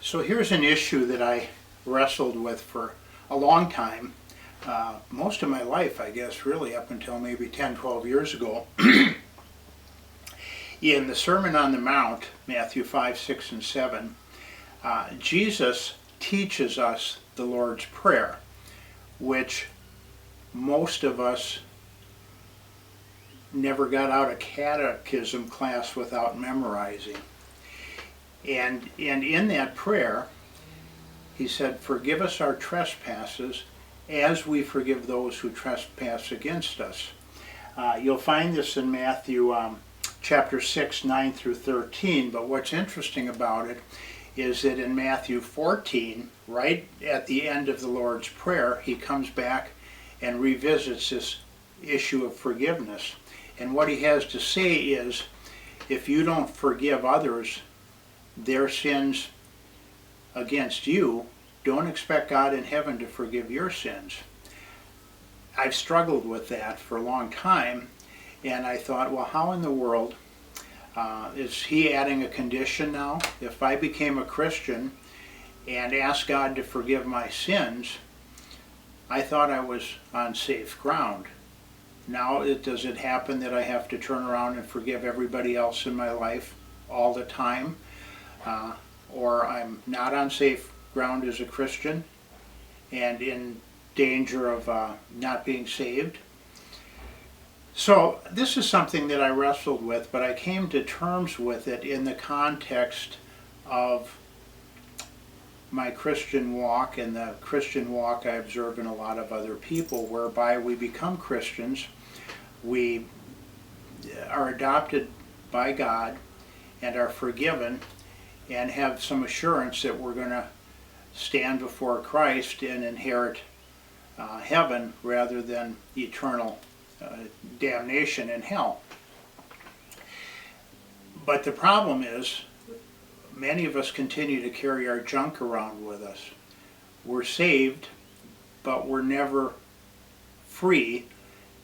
So here's an issue that I wrestled with for a long time, most of my life, I guess, really up until maybe 10, 12 years ago. In the Sermon on the Mount, Matthew 5, 6, and 7, Jesus teaches us the Lord's Prayer, which most of us never got out of catechism class without memorizing. And in that prayer, he said, "Forgive us our trespasses as we forgive those who trespass against us." You'll find this in Matthew chapter 6, 9 through 13, but what's interesting about it is that in Matthew 14, right at the end of the Lord's Prayer, he comes back and revisits this issue of forgiveness. And what he has to say is, if you don't forgive others their sins against you, don't expect God in heaven to forgive your sins. I've struggled with that for a long time, and I thought, well, how in the world is he adding a condition now? If I became a Christian and asked God to forgive my sins, I thought I was on safe ground. Now, does it happen that I have to turn around and forgive everybody else in my life all the time? Or I'm not on safe ground as a Christian and in danger of not being saved? So this is something that I wrestled with, but I came to terms with it in the context of my Christian walk and the Christian walk I observe in a lot of other people, whereby we become Christians, we are adopted by God and are forgiven and have some assurance that we're going to stand before Christ and inherit heaven rather than eternal damnation in hell. But the problem is, many of us continue to carry our junk around with us. We're saved, but we're never free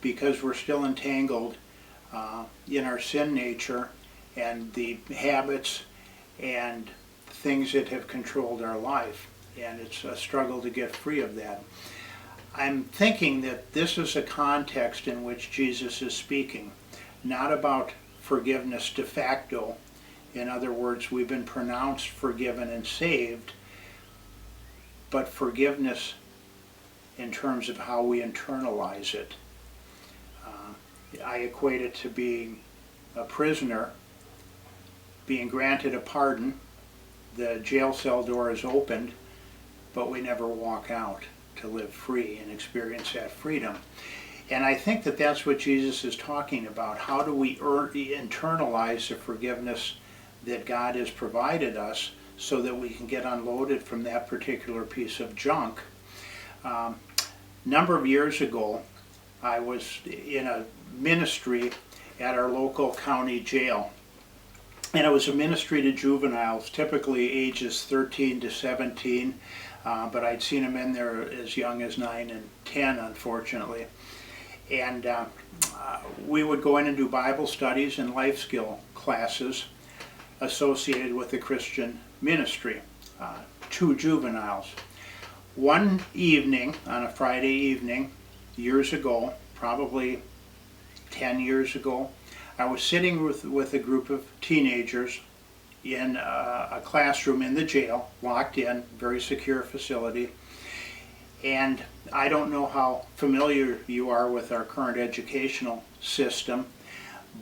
because we're still entangled in our sin nature and the habits and things that have controlled our life. And it's a struggle to get free of that. I'm thinking that this is a context in which Jesus is speaking, not about forgiveness de facto. In other words, we've been pronounced forgiven and saved, but forgiveness in terms of how we internalize it. I equate it to being a prisoner, being granted a pardon, the jail cell door is opened, but we never walk out to live free and experience that freedom. And I think that that's what Jesus is talking about. How do we internalize the forgiveness that God has provided us so that we can get unloaded from that particular piece of junk? A number of years ago, I was in a ministry at our local county jail. And it was a ministry to juveniles, typically ages 13 to 17, but I'd seen them in there as young as 9 and 10, unfortunately. And we would go in and do Bible studies and life skill classes associated with the Christian ministry to juveniles. One evening, on a Friday evening, years ago, probably 10 years ago, I was sitting with a group of teenagers in a classroom in the jail, locked in, very secure facility. And I don't know how familiar you are with our current educational system,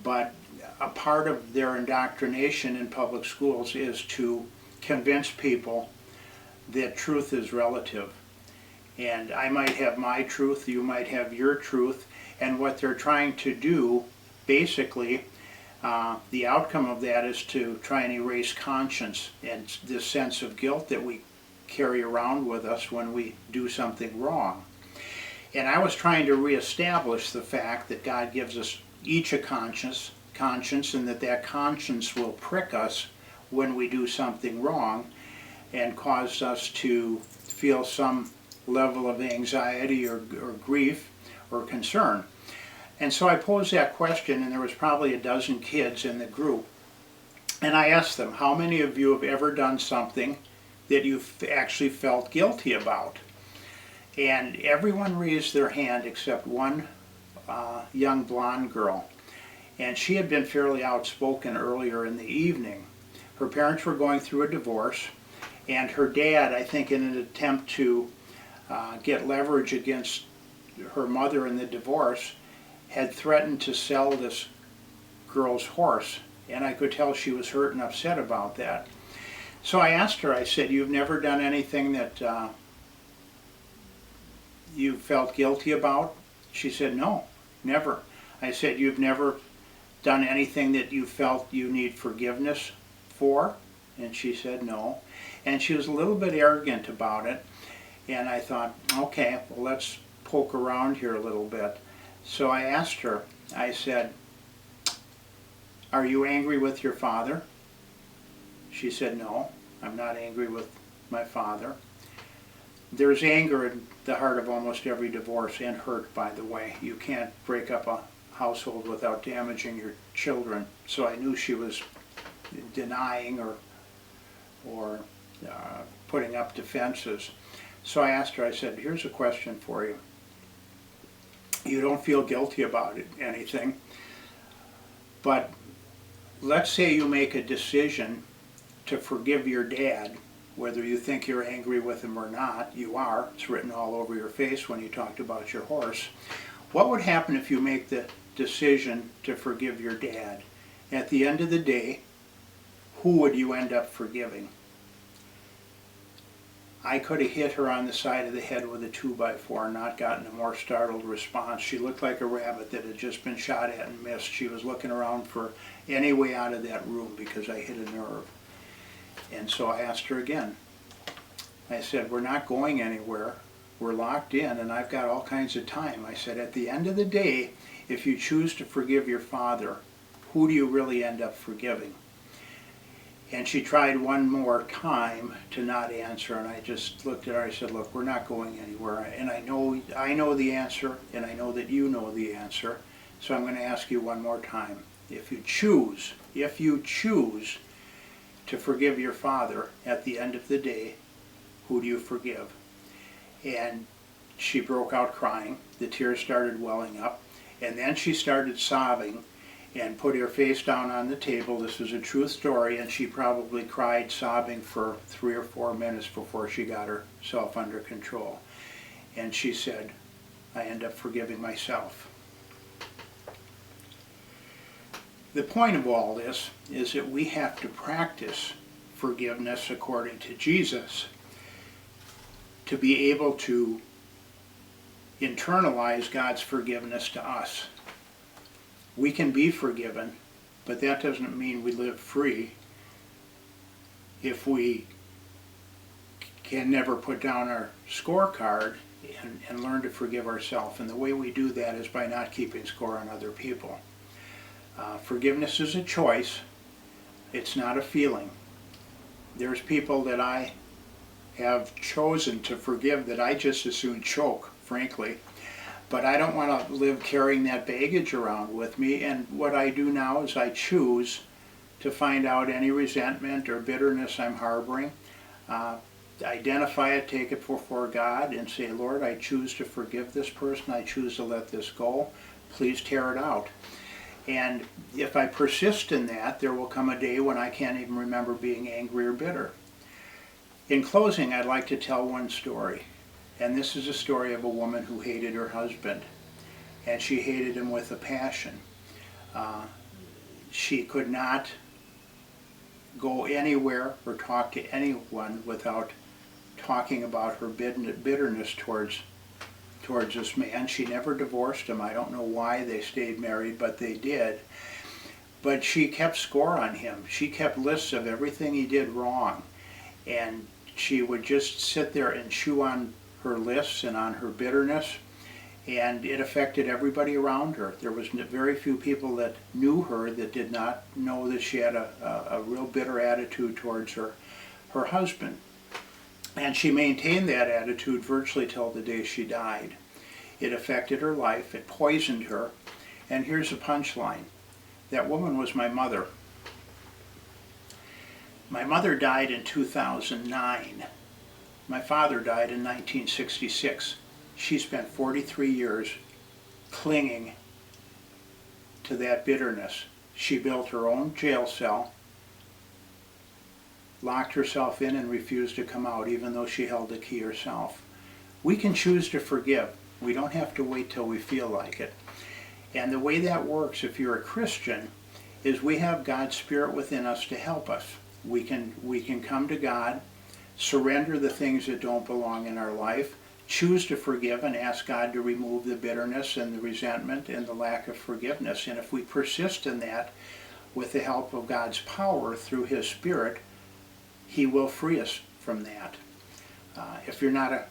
but a part of their indoctrination in public schools is to convince people that truth is relative. And I might have my truth, you might have your truth, and what they're trying to do, basically, the outcome of that is to try and erase conscience and this sense of guilt that we carry around with us when we do something wrong. And I was trying to reestablish the fact that God gives us each a conscience, and that conscience will prick us when we do something wrong and cause us to feel some level of anxiety or grief or concern. And so I posed that question, and there was probably a dozen kids in the group. And I asked them, how many of you have ever done something that you actually felt guilty about. And everyone raised their hand except one young blonde girl. And she had been fairly outspoken earlier in the evening. Her parents were going through a divorce, and her dad, I think in an attempt to get leverage against her mother in the divorce, had threatened to sell this girl's horse. And I could tell she was hurt and upset about that. So I asked her, I said, "You've never done anything that you felt guilty about?" She said, "No, never." I said, "You've never done anything that you felt you need forgiveness for?" And she said, "No." And she was a little bit arrogant about it. And I thought, okay, well, let's poke around here a little bit. So I asked her, I said, "Are you angry with your father?" She said, "No, I'm not angry with my father." There's anger in the heart of almost every divorce, and hurt, by the way. You can't break up a household without damaging your children. So I knew she was denying or putting up defenses. So I asked her, I said, "Here's a question for you. You don't feel guilty about anything, but let's say you make a decision to forgive your dad, whether you think you're angry with him or not. You are. It's written all over your face when you talked about your horse. What would happen if you make the decision to forgive your dad? At the end of the day, who would you end up forgiving?" I could have hit her on the side of the head with a 2x4 and not gotten a more startled response. She looked like a rabbit that had just been shot at and missed. She was looking around for any way out of that room because I hit a nerve. And so I asked her again. I said, "We're not going anywhere. We're locked in, and I've got all kinds of time." I said, "At the end of the day, if you choose to forgive your father, who do you really end up forgiving?" And she tried one more time to not answer, and I just looked at her. I said, "Look, we're not going anywhere, and I know the answer, and I know that you know the answer, so I'm going to ask you one more time. If you choose to forgive your father, at the end of the day, who do you forgive?" And she broke out crying. The tears started welling up, and then she started sobbing and put her face down on the table. This is a true story, and she probably cried sobbing for 3 or 4 minutes before she got herself under control. And she said, "I end up forgiving myself." The point of all this is that we have to practice forgiveness according to Jesus to be able to internalize God's forgiveness to us. We can be forgiven, but that doesn't mean we live free if we can never put down our scorecard and learn to forgive ourselves. And the way we do that is by not keeping score on other people. Forgiveness is a choice. It's not a feeling. There's people that I have chosen to forgive that I just as soon choke, frankly. But I don't want to live carrying that baggage around with me. And what I do now is I choose to find out any resentment or bitterness I'm harboring, identify it, take it before God, and say, "Lord, I choose to forgive this person. I choose to let this go. Please tear it out." And if I persist in that, there will come a day when I can't even remember being angry or bitter. In closing, I'd like to tell one story. And this is a story of a woman who hated her husband. And she hated him with a passion. She could not go anywhere or talk to anyone without talking about her bitterness towards this man. She never divorced him. I don't know why they stayed married, but they did. But she kept score on him. She kept lists of everything he did wrong. And she would just sit there and chew on her lists and on her bitterness, and it affected everybody around her. There was very few people that knew her that did not know that she had a real bitter attitude towards her husband. And she maintained that attitude virtually till the day she died. It affected her life, it poisoned her, and here's the punchline. That woman was my mother. My mother died in 2009. My father died in 1966. She spent 43 years clinging to that bitterness. She built her own jail cell, locked herself in, and refused to come out, even though she held the key herself. We can choose to forgive. We don't have to wait till we feel like it. And the way that works, if you're a Christian, is we have God's Spirit within us to help us. We can come to God, surrender the things that don't belong in our life, choose to forgive, and ask God to remove the bitterness and the resentment and the lack of forgiveness. And if we persist in that with the help of God's power through His Spirit, He will free us from that. If you're not a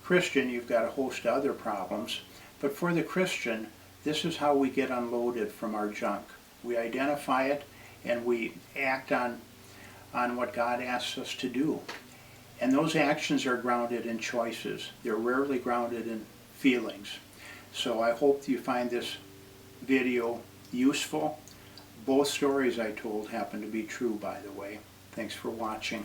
Christian, you've got a host of other problems. But for the Christian, this is how we get unloaded from our junk. We identify it and we act on what God asks us to do. And those actions are grounded in choices. They're rarely grounded in feelings. So I hope you find this video useful. Both stories I told happen to be true, by the way. Thanks for watching.